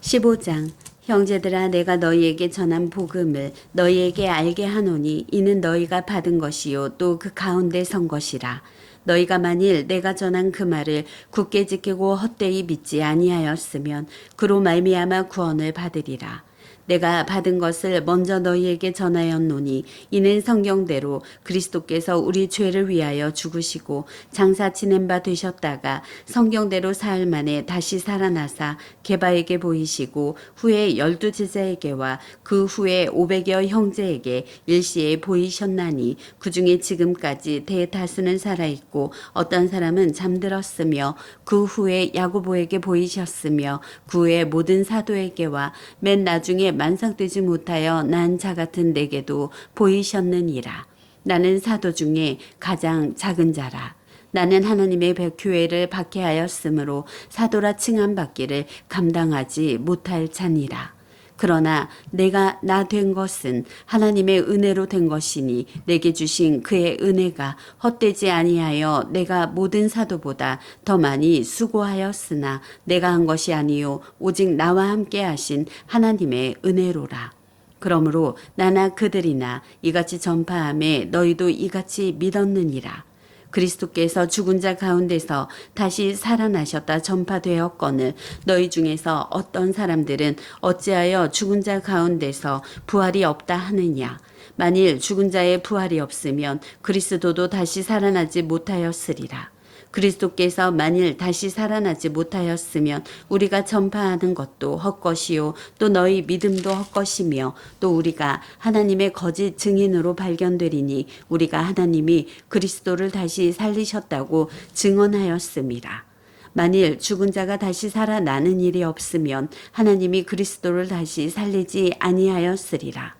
15장. 형제들아, 내가 너희에게 전한 복음을 너희에게 알게 하노니 이는 너희가 받은 것이요 또 그 가운데 선 것이라. 너희가 만일 내가 전한 그 말을 굳게 지키고 헛되이 믿지 아니하였으면 그로 말미암아 구원을 받으리라. 내가 받은 것을 먼저 너희에게 전하였노니 이는 성경대로 그리스도께서 우리 죄를 위하여 죽으시고 장사 지낸 바 되셨다가 성경대로 사흘 만에 다시 살아나사 게바에게 보이시고 후에 12 제자에게와 그 후에 500여 형제에게 일시에 보이셨나니 그 중에 지금까지 대다수는 살아있고 어떤 사람은 잠들었으며 그 후에 야고보에게 보이셨으며 그 후에 모든 사도에게와 맨 나중에 만삭되지 못하여 난 자 같은 내게도 보이셨느니라. 나는 사도 중에 가장 작은 자라. 나는 하나님의 교회를 박해하였으므로 사도라 칭함받기를 감당하지 못할 자니라. 그러나 내가 나 된 것은 하나님의 은혜로 된 것이니 내게 주신 그의 은혜가 헛되지 아니하여 내가 모든 사도보다 더 많이 수고하였으나 내가 한 것이 아니요 오직 나와 함께 하신 하나님의 은혜로라. 그러므로 나나 그들이나 이같이 전파함에 너희도 이같이 믿었느니라. 그리스도께서 죽은 자 가운데서 다시 살아나셨다 전파되었거늘 너희 중에서 어떤 사람들은 어찌하여 죽은 자 가운데서 부활이 없다 하느냐. 만일 죽은 자의 부활이 없으면 그리스도도 다시 살아나지 못하였으리라. 그리스도께서 만일 다시 살아나지 못하였으면 우리가 전파하는 것도 헛것이요 또 너희 믿음도 헛것이며 또 우리가 하나님의 거짓 증인으로 발견되리니 우리가 하나님이 그리스도를 다시 살리셨다고 증언하였습니다. 만일 죽은 자가 다시 살아나는 일이 없으면 하나님이 그리스도를 다시 살리지 아니하였으리라.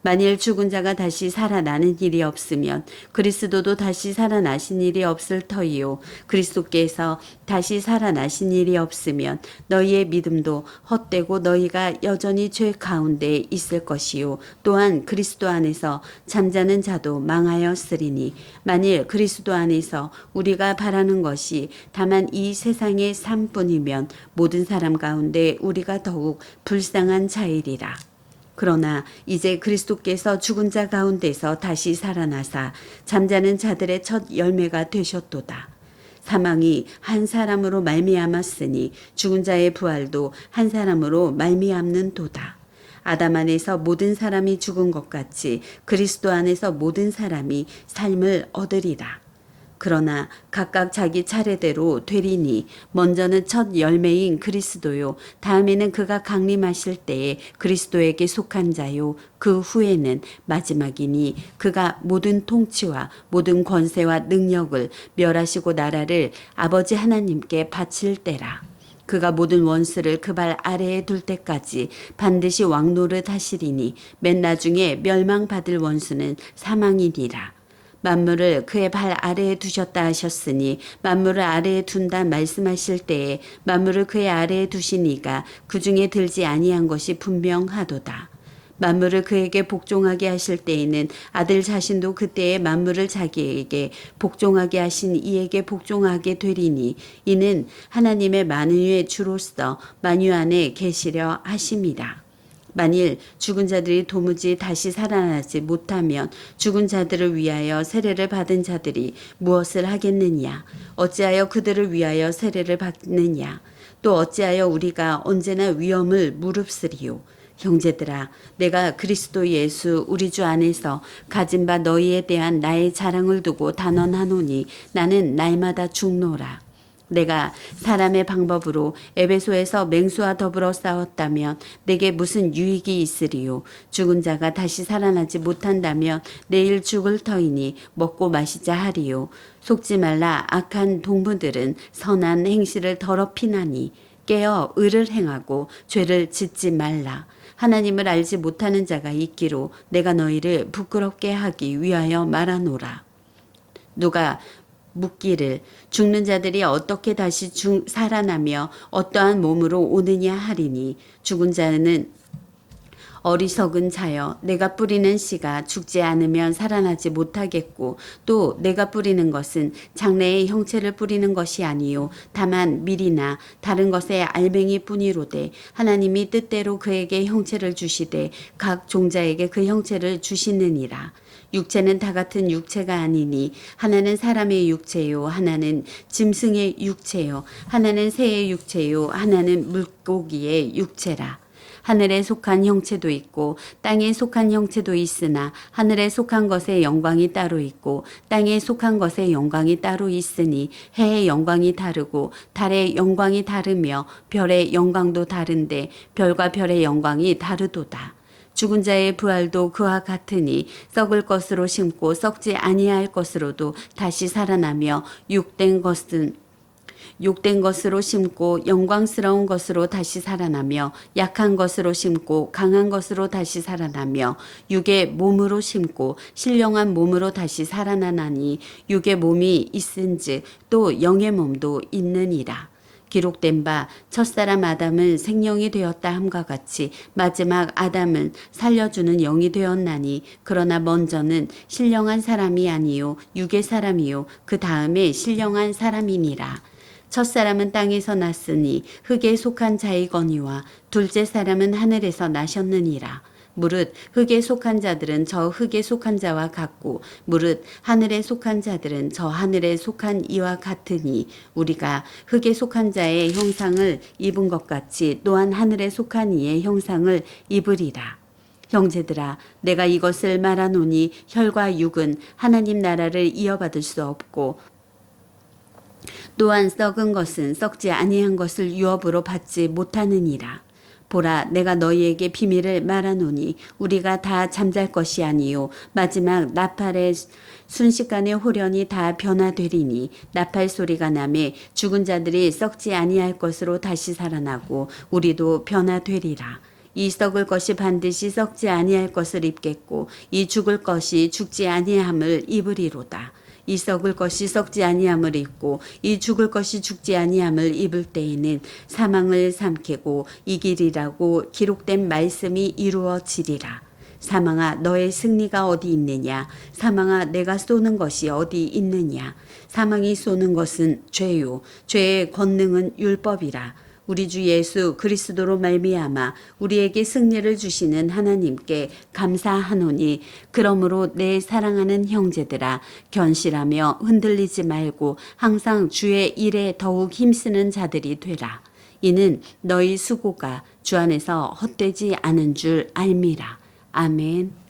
만일 죽은 자가 다시 살아나는 일이 없으면 그리스도도 다시 살아나신 일이 없을 터이요 그리스도께서 다시 살아나신 일이 없으면 너희의 믿음도 헛되고 너희가 여전히 죄 가운데 있을 것이요 또한 그리스도 안에서 잠자는 자도 망하였으리니 만일 그리스도 안에서 우리가 바라는 것이 다만 이 세상의 삶뿐이면 모든 사람 가운데 우리가 더욱 불쌍한 자이리라. 그러나 이제 그리스도께서 죽은 자 가운데서 다시 살아나사 잠자는 자들의 첫 열매가 되셨도다. 사망이 한 사람으로 말미암았으니 죽은 자의 부활도 한 사람으로 말미암는도다. 아담 안에서 모든 사람이 죽은 것 같이 그리스도 안에서 모든 사람이 삶을 얻으리라. 그러나 각각 자기 차례대로 되리니 먼저는 첫 열매인 그리스도요 다음에는 그가 강림하실 때에 그리스도에게 속한 자요 그 후에는 마지막이니 그가 모든 통치와 모든 권세와 능력을 멸하시고 나라를 아버지 하나님께 바칠 때라. 그가 모든 원수를 그 발 아래에 둘 때까지 반드시 왕노릇 하시리니 맨 나중에 멸망받을 원수는 사망이니라. 만물을 그의 발 아래에 두셨다 하셨으니 만물을 아래에 둔다 말씀하실 때에 만물을 그의 아래에 두시니가 그 중에 들지 아니한 것이 분명하도다. 만물을 그에게 복종하게 하실 때에는 아들 자신도 그때에 만물을 자기에게 복종하게 하신 이에게 복종하게 되리니 이는 하나님의 만유의 주로서 만유 안에 계시려 하심이라. 만일 죽은 자들이 도무지 다시 살아나지 못하면 죽은 자들을 위하여 세례를 받은 자들이 무엇을 하겠느냐? 어찌하여 그들을 위하여 세례를 받느냐? 또 어찌하여 우리가 언제나 위험을 무릅쓰리요? 형제들아, 내가 그리스도 예수 우리 주 안에서 가진 바 너희에 대한 나의 자랑을 두고 단언하노니 나는 날마다 죽노라. 내가 사람의 방법으로 에베소에서 맹수와 더불어 싸웠다면 내게 무슨 유익이 있으리요. 죽은 자가 다시 살아나지 못한다면 내일 죽을 터이니 먹고 마시자 하리요. 속지 말라. 악한 동무들은 선한 행실을 더럽히나니 깨어 의를 행하고 죄를 짓지 말라. 하나님을 알지 못하는 자가 있기로 내가 너희를 부끄럽게 하기 위하여 말하노라. 누가 묻기를 죽는 자들이 어떻게 다시 살아나며 어떠한 몸으로 오느냐 하리니 죽은 자는 어리석은 자여 내가 뿌리는 씨가 죽지 않으면 살아나지 못하겠고 또 내가 뿌리는 것은 장래의 형체를 뿌리는 것이 아니요 다만 밀이나 다른 것의 알맹이 뿐이로되 하나님이 뜻대로 그에게 형체를 주시되 각 종자에게 그 형체를 주시느니라. 육체는 다 같은 육체가 아니니 하나는 사람의 육체요 하나는 짐승의 육체요 하나는 새의 육체요 하나는 물고기의 육체라. 하늘에 속한 형체도 있고 땅에 속한 형체도 있으나 하늘에 속한 것의 영광이 따로 있고 땅에 속한 것의 영광이 따로 있으니 해의 영광이 다르고 달의 영광이 다르며 별의 영광도 다른데 별과 별의 영광이 다르도다. 죽은 자의 부활도 그와 같으니 썩을 것으로 심고 썩지 아니할 것으로도 다시 살아나며 욕된 것으로 심고 영광스러운 것으로 다시 살아나며 약한 것으로 심고 강한 것으로 다시 살아나며 육의 몸으로 심고 신령한 몸으로 다시 살아나나니 육의 몸이 있은즉 또 영의 몸도 있느니라. 기록된 바 첫사람 아담은 생명이 되었다 함과 같이 마지막 아담은 살려주는 영이 되었나니 그러나 먼저는 신령한 사람이 아니요 육의 사람이요 그 다음에 신령한 사람이니라. 첫사람은 땅에서 났으니 흙에 속한 자이거니와 둘째 사람은 하늘에서 나셨느니라. 무릇 흙에 속한 자들은 저 흙에 속한 자와 같고 무릇 하늘에 속한 자들은 저 하늘에 속한 이와 같으니 우리가 흙에 속한 자의 형상을 입은 것 같이 또한 하늘에 속한 이의 형상을 입으리라. 형제들아 내가 이것을 말하노니 혈과 육은 하나님 나라를 이어받을 수 없고 또한 썩은 것은 썩지 아니한 것을 유업으로 받지 못하느니라. 보라 내가 너희에게 비밀을 말하노니 우리가 다 잠잘 것이 아니요 마지막 나팔의 순식간에 홀연히 다 변화되리니 나팔 소리가 나매 죽은 자들이 썩지 아니할 것으로 다시 살아나고 우리도 변화되리라. 이 썩을 것이 반드시 썩지 아니할 것을 입겠고 이 죽을 것이 죽지 아니함을 입으리로다. 이 썩을 것이 썩지 아니함을 입고 이 죽을 것이 죽지 아니함을 입을 때에는 사망을 삼키고 이기리라고 기록된 말씀이 이루어지리라. 사망아 너의 승리가 어디 있느냐? 사망아 내가 쏘는 것이 어디 있느냐? 사망이 쏘는 것은 죄요 죄의 권능은 율법이라. 우리 주 예수 그리스도로 말미암아 우리에게 승리를 주시는 하나님께 감사하노니 그러므로 내 사랑하는 형제들아 견실하며 흔들리지 말고 항상 주의 일에 더욱 힘쓰는 자들이 되라. 이는 너희 수고가 주 안에서 헛되지 않은 줄 알미라. 아멘.